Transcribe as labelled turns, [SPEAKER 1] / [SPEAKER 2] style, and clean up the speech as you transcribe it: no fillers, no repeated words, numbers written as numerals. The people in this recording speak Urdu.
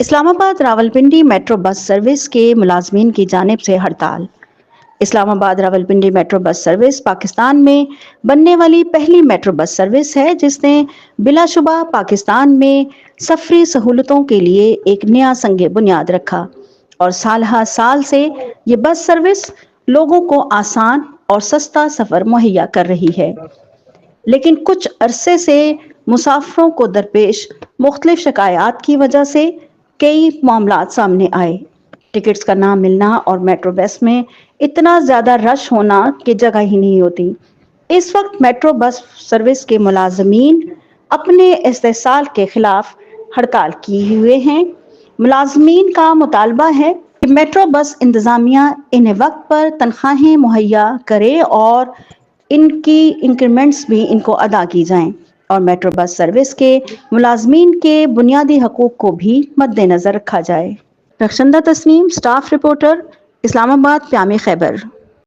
[SPEAKER 1] اسلام آباد راولپنڈی میٹرو بس سروس کے ملازمین کی جانب سے ہڑتال۔ اسلام آباد Rawalpindi metro bus service Pakistan میں بننے والی پہلی میٹرو بس سروس ہے جس نے بلا شبہ پاکستان میں سفری سہولتوں کے لیے ایک نیا سنگ بنیاد رکھا اور سال ہر سال سے یہ بس سروس لوگوں کو آسان اور سستا سفر مہیا کر رہی ہے، لیکن کچھ عرصے سے مسافروں کو درپیش مختلف شکایات کی وجہ سے کئی معاملات سامنے آئے۔ ٹکٹس کا نہ ملنا اور میٹرو بس میں اتنا زیادہ رش ہونا کہ جگہ ہی نہیں ہوتی۔ اس وقت میٹرو بس سروس کے ملازمین اپنے استحصال کے خلاف ہڑتال کیے ہوئے ہیں۔ ملازمین کا مطالبہ ہے کہ میٹرو بس انتظامیہ انہیں وقت پر تنخواہیں مہیا کرے اور ان کی انکریمنٹس بھی ان کو ادا کی جائیں اور میٹرو بس سروس کے ملازمین کے بنیادی حقوق کو بھی مد نظر رکھا جائے۔ رخشندہ تسنیم، اسٹاف رپورٹر، اسلام آباد پیام خیبر۔